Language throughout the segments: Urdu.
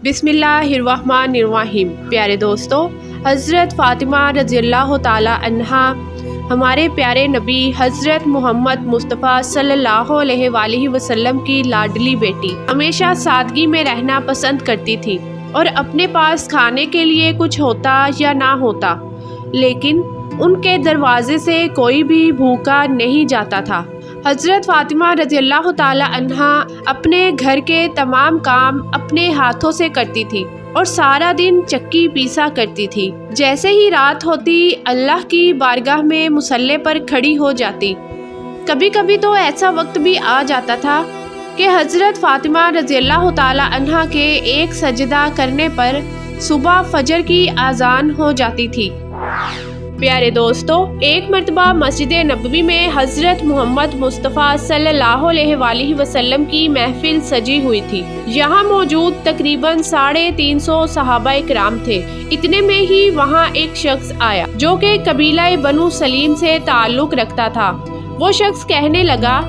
بسم اللہ الرحمن الرحیم۔ پیارے دوستو، حضرت فاطمہ رضی اللہ تعالی عنہا ہمارے پیارے نبی حضرت محمد مصطفیٰ صلی اللہ علیہ وآلہ وسلم کی لاڈلی بیٹی، ہمیشہ سادگی میں رہنا پسند کرتی تھی اور اپنے پاس کھانے کے لیے کچھ ہوتا یا نہ ہوتا، لیکن ان کے دروازے سے کوئی بھی بھوکا نہیں جاتا تھا۔ حضرت فاطمہ رضی اللہ تعالی عنہا اپنے گھر کے تمام کام اپنے ہاتھوں سے کرتی تھی اور سارا دن چکی پیسا کرتی تھی۔ جیسے ہی رات ہوتی اللہ کی بارگاہ میں مصلی پر کھڑی ہو جاتی۔ کبھی کبھی تو ایسا وقت بھی آ جاتا تھا کہ حضرت فاطمہ رضی اللہ تعالی عنہا کے ایک سجدہ کرنے پر صبح فجر کی اذان ہو جاتی تھی۔ پیارے دوستو، ایک مرتبہ مسجد نبوی میں حضرت محمد مصطفیٰ صلی اللہ علیہ وآلہ وسلم کی محفل سجی ہوئی تھی۔ یہاں موجود تقریباً 350 صحابہ کرام تھے۔ اتنے میں ہی وہاں ایک شخص آیا جو کہ قبیلہ بنو سلیم سے تعلق رکھتا تھا۔ وہ شخص کہنے لگا،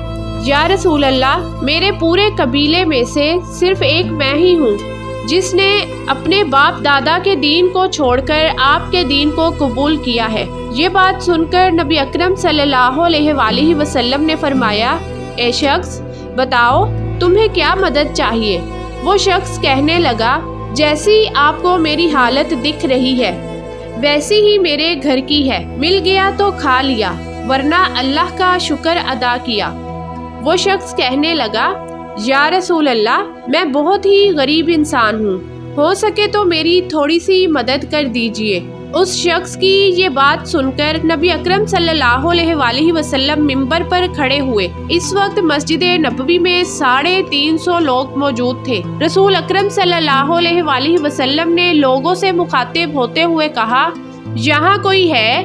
یا رسول اللہ، میرے پورے قبیلے میں سے صرف ایک میں ہی ہوں جس نے اپنے باپ دادا کے دین کو چھوڑ کر آپ کے دین کو قبول کیا ہے۔ یہ بات سن کر نبی اکرم صلی اللہ علیہ وآلہ وسلم نے فرمایا، اے شخص، بتاؤ تمہیں کیا مدد چاہیے؟ وہ شخص کہنے لگا، جیسی آپ کو میری حالت دکھ رہی ہے ویسی ہی میرے گھر کی ہے، مل گیا تو کھا لیا ورنہ اللہ کا شکر ادا کیا۔ وہ شخص کہنے لگا، یا رسول اللہ، میں بہت ہی غریب انسان ہوں، ہو سکے تو میری تھوڑی سی مدد کر دیجئے۔ اس شخص کی یہ بات سن کر نبی اکرم صلی اللہ علیہ وآلہ وسلم منبر پر کھڑے ہوئے۔ اس وقت مسجد نبوی میں 350 لوگ موجود تھے۔ رسول اکرم صلی اللہ علیہ وآلہ وسلم نے لوگوں سے مخاطب ہوتے ہوئے کہا، یہاں کوئی ہے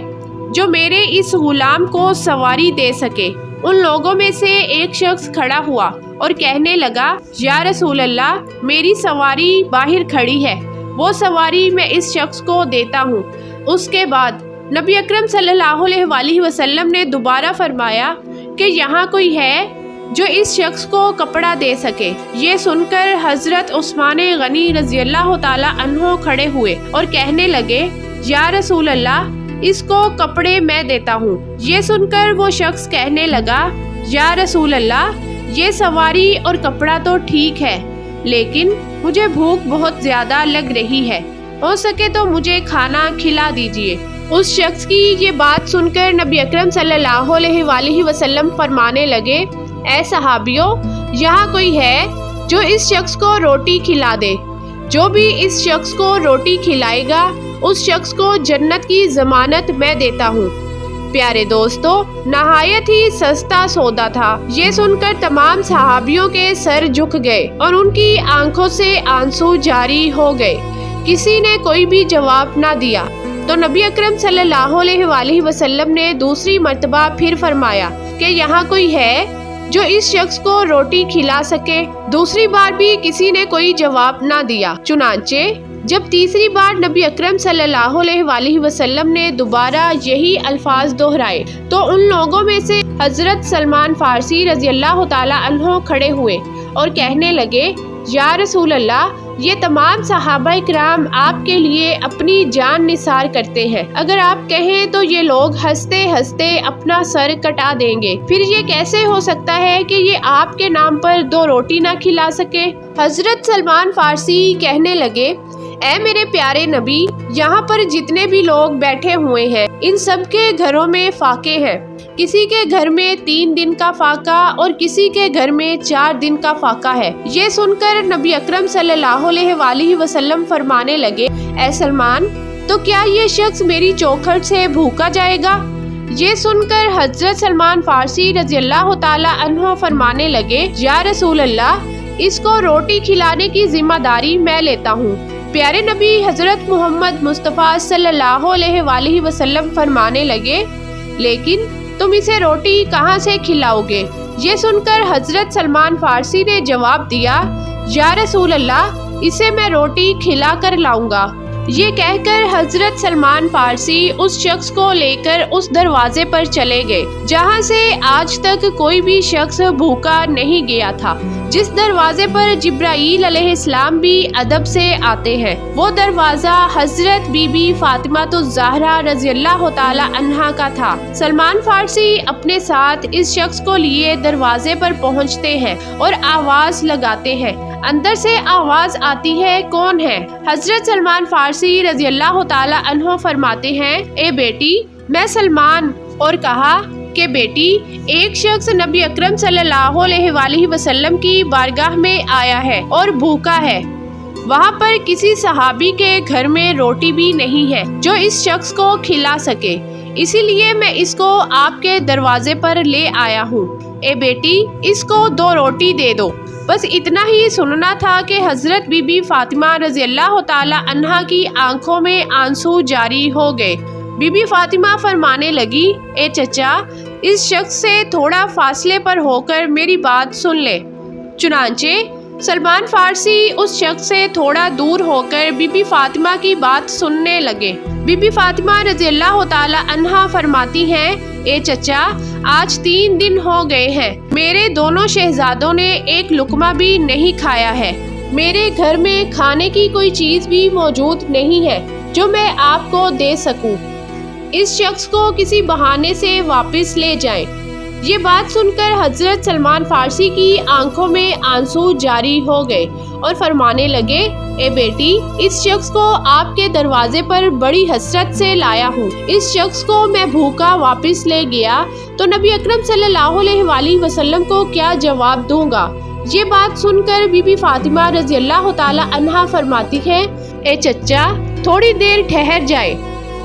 جو میرے اس غلام کو سواری دے سکے؟ ان لوگوں میں سے ایک شخص کھڑا ہوا اور کہنے لگا، یا رسول اللہ، میری سواری باہر کھڑی ہے، وہ سواری میں اس شخص کو دیتا ہوں۔ اس کے بعد نبی اکرم صلی اللہ علیہ وآلہ وسلم نے دوبارہ فرمایا کہ یہاں کوئی ہے جو اس شخص کو کپڑا دے سکے۔ یہ سن کر حضرت عثمان غنی رضی اللہ تعالی عنہ کھڑے ہوئے اور کہنے لگے، یا رسول اللہ، اس کو کپڑے میں دیتا ہوں۔ یہ سن کر وہ شخص کہنے لگا، یا رسول اللہ، یہ سواری اور کپڑا تو ٹھیک ہے، لیکن مجھے بھوک بہت زیادہ لگ رہی ہے، ہو سکے تو مجھے کھانا کھلا دیجئے۔ اس شخص کی یہ بات سن کر نبی اکرم صلی اللہ علیہ وآلہ وسلم فرمانے لگے، اے صحابیوں، یہاں کوئی ہے جو اس شخص کو روٹی کھلا دے۔ جو بھی اس شخص کو روٹی کھلائے گا، اس شخص کو جنت کی ضمانت میں دیتا ہوں۔ پیارے دوستو، نہایت ہی سستا سودا تھا۔ یہ سن کر تمام صحابیوں کے سر جھک گئے اور ان کی آنکھوں سے آنسو جاری ہو گئے۔ کسی نے کوئی بھی جواب نہ دیا تو نبی اکرم صلی اللہ علیہ وآلہ وسلم نے دوسری مرتبہ پھر فرمایا کہ یہاں کوئی ہے جو اس شخص کو روٹی کھلا سکے۔ دوسری بار بھی کسی نے کوئی جواب نہ دیا۔ چنانچہ جب تیسری بار نبی اکرم صلی اللہ علیہ وآلہ وسلم نے دوبارہ یہی الفاظ دہرائے تو ان لوگوں میں سے حضرت سلمان فارسی رضی اللہ تعالی عنہ کھڑے ہوئے اور کہنے لگے، یا رسول اللہ، یہ تمام صحابہ کرام آپ کے لیے اپنی جان نثار کرتے ہیں، اگر آپ کہیں تو یہ لوگ ہنستے ہنستے اپنا سر کٹا دیں گے، پھر یہ کیسے ہو سکتا ہے کہ یہ آپ کے نام پر 2 روٹی نہ کھلا سکے؟ حضرت سلمان فارسی کہنے لگے، اے میرے پیارے نبی، یہاں پر جتنے بھی لوگ بیٹھے ہوئے ہیں ان سب کے گھروں میں فاقے ہیں، کسی کے گھر میں 3 دن کا فاقہ اور کسی کے گھر میں 4 دن کا فاقہ ہے۔ یہ سن کر نبی اکرم صلی اللہ علیہ وآلہ وسلم فرمانے لگے، اے سلمان، تو کیا یہ شخص میری چوکھٹ سے بھوکا جائے گا؟ یہ سن کر حضرت سلمان فارسی رضی اللہ تعالی عنہ فرمانے لگے، یا رسول اللہ، اس کو روٹی کھلانے کی ذمہ داری میں لیتا ہوں۔ پیارے نبی حضرت محمد مصطفیٰ صلی اللہ علیہ وآلہ وسلم فرمانے لگے، لیکن تم اسے روٹی کہاں سے کھلاؤ گے؟ یہ سن کر حضرت سلمان فارسی نے جواب دیا، یا رسول اللہ، اسے میں روٹی کھلا کر لاؤں گا۔ یہ کہہ کر حضرت سلمان فارسی اس شخص کو لے کر اس دروازے پر چلے گئے جہاں سے آج تک کوئی بھی شخص بھوکا نہیں گیا تھا، جس دروازے پر جبرائیل علیہ السلام بھی ادب سے آتے ہیں۔ وہ دروازہ حضرت بی بی فاطمہ الزہرا رضی اللہ تعالی عنہا کا تھا۔ سلمان فارسی اپنے ساتھ اس شخص کو لیے دروازے پر پہنچتے ہیں اور آواز لگاتے ہیں۔ اندر سے آواز آتی ہے، کون ہے؟ حضرت سلمان فارسی رضی اللہ تعالی عنہ فرماتے ہیں، اے بیٹی میں سلمان، اور کہا کہ بیٹی ایک شخص نبی اکرم صلی اللہ علیہ وآلہ وسلم کی بارگاہ میں آیا ہے اور بھوکا ہے۔ وہاں پر کسی صحابی کے گھر میں روٹی بھی نہیں ہے جو اس شخص کو کھلا سکے، اسی لیے میں اس کو آپ کے دروازے پر لے آیا ہوں۔ اے بیٹی اس کو 2 روٹی دے دو۔ بس اتنا ہی سننا تھا کہ حضرت بی بی فاطمہ رضی اللہ تعالی عنہا کی آنکھوں میں آنسو جاری ہو گئے۔ بی بی فاطمہ فرمانے لگی، اے چچا اس شخص سے تھوڑا فاصلے پر ہو کر میری بات سن لے۔ چنانچہ سلمان فارسی اس شخص سے تھوڑا دور ہو کر بی بی فاطمہ کی بات سننے لگے۔ بی بی فاطمہ رضی اللہ تعالی عنہا فرماتی ہیں، اے چچا آج 3 دن ہو گئے ہیں، میرے دونوں شہزادوں نے ایک لقمہ بھی نہیں کھایا ہے۔ میرے گھر میں کھانے کی کوئی چیز بھی موجود نہیں ہے جو میں آپ کو دے سکوں۔ اس شخص کو کسی بہانے سے واپس لے جائیں۔ یہ بات سن کر حضرت سلمان فارسی کی آنکھوں میں آنسو جاری ہو گئے اور فرمانے لگے، اے بیٹی اس شخص کو آپ کے دروازے پر بڑی حسرت سے لایا ہوں۔ اس شخص کو میں بھوکا واپس لے گیا تو نبی اکرم صلی اللہ علیہ وآلہ وسلم کو کیا جواب دوں گا؟ یہ بات سن کر بی بی فاطمہ رضی اللہ تعالی عنہا فرماتی ہے، اے چچا تھوڑی دیر ٹھہر جائے،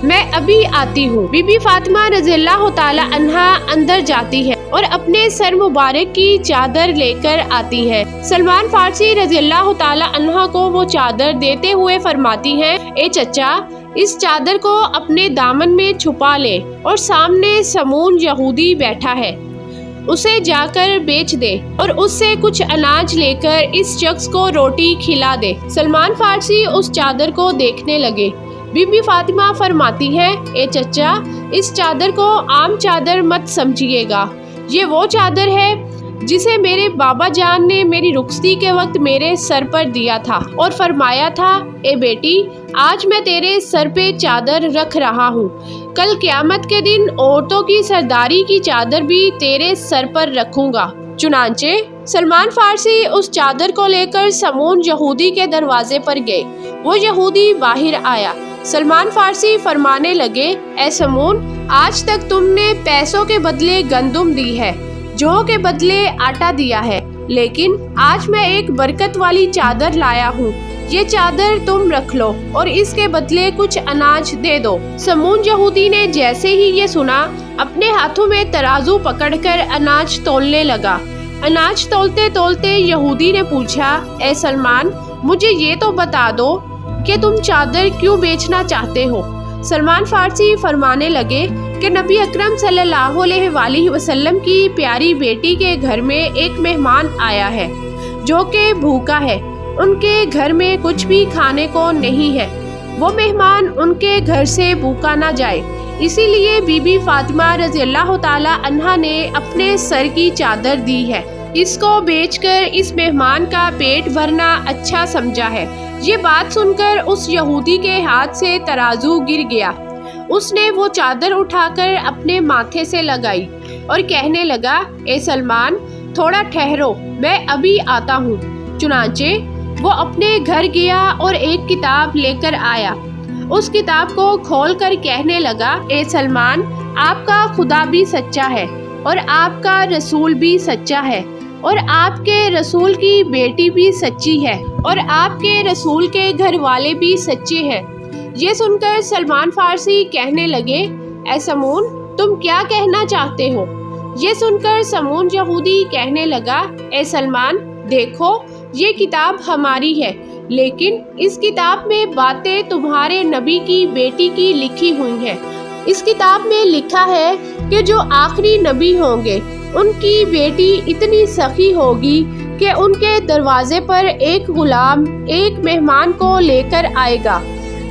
میں ابھی آتی ہوں۔ بی بی فاطمہ رضی اللہ تعالی عنہا اندر جاتی ہے اور اپنے سر مبارک کی چادر لے کر آتی ہے۔ سلمان فارسی رضی اللہ تعالی عنہ کو وہ چادر دیتے ہوئے فرماتی ہیں، اے چچا اس چادر کو اپنے دامن میں چھپا لے اور سامنے سمون یہودی بیٹھا ہے، اسے جا کر بیچ دے اور اس سے کچھ اناج لے کر اس شخص کو روٹی کھلا دے۔ سلمان فارسی اس چادر کو دیکھنے لگے۔ بی بی فاطمہ فرماتی ہے، اے چچا اس چادر کو عام چادر مت سمجھیے گا، یہ وہ چادر ہے جسے میرے بابا جان نے میری رخصتی کے وقت میرے سر پر دیا تھا اور فرمایا تھا، اے بیٹی آج میں تیرے سر پہ چادر رکھ رہا ہوں، کل قیامت کے دن عورتوں کی سرداری کی چادر بھی تیرے سر پر رکھوں گا۔ چنانچہ سلمان فارسی اس چادر کو لے کر سمون یہودی کے دروازے پر گئے۔ وہ یہودی باہر آیا۔ سلمان فارسی فرمانے لگے، اے سمون آج تک تم نے پیسوں کے بدلے گندم دی ہے، جو کے بدلے آٹا دیا ہے، لیکن آج میں ایک برکت والی چادر لایا ہوں، یہ چادر تم رکھ لو اور اس کے بدلے کچھ اناج دے دو۔ سمون یہودی نے جیسے ہی یہ سنا اپنے ہاتھوں میں ترازو پکڑ کر اناج تولنے لگا۔ اناج تولتے تولتے یہودی نے پوچھا، اے سلمان مجھے یہ تو بتا دو کہ تم چادر کیوں بیچنا چاہتے ہو؟ سلمان فارسی فرمانے لگے کہ نبی اکرم صلی اللہ علیہ وآلہ وسلم کی پیاری بیٹی کے گھر میں ایک مہمان آیا ہے جو کہ بھوکا ہے، ان کے گھر میں کچھ بھی کھانے کو نہیں ہے، وہ مہمان ان کے گھر سے بھوکا نہ جائے، اسی لیے بی بی فاطمہ رضی اللہ تعالی عنہا نے اپنے سر کی چادر دی ہے، اس کو بیچ کر اس مہمان کا پیٹ بھرنا اچھا سمجھا ہے۔ یہ بات سن کر اس یہودی کے ہاتھ سے ترازو گر گیا۔ اس نے وہ چادر اٹھا کر اپنے ماتھے سے لگائی اور کہنے لگا، اے سلمان تھوڑا ٹھہرو، میں ابھی آتا ہوں۔ چنانچہ وہ اپنے گھر گیا اور ایک کتاب لے کر آیا۔ اس کتاب کو کھول کر کہنے لگا، اے سلمان آپ کا خدا بھی سچا ہے اور آپ کا رسول بھی سچا ہے اور آپ کے رسول کی بیٹی بھی سچی ہے اور آپ کے رسول کے گھر والے بھی سچے ہیں۔ یہ سن کر سلمان فارسی کہنے لگے، اے سمون تم کیا کہنا چاہتے ہو؟ یہ سن کر سمون یہودی کہنے لگا، اے سلمان دیکھو یہ کتاب ہماری ہے، لیکن اس کتاب میں باتیں تمہارے نبی کی بیٹی کی لکھی ہوئی ہیں۔ اس کتاب میں لکھا ہے کہ جو آخری نبی ہوں گے ان کی بیٹی اتنی سخی ہوگی کہ ان کے دروازے پر ایک غلام ایک مہمان کو لے کر آئے گا،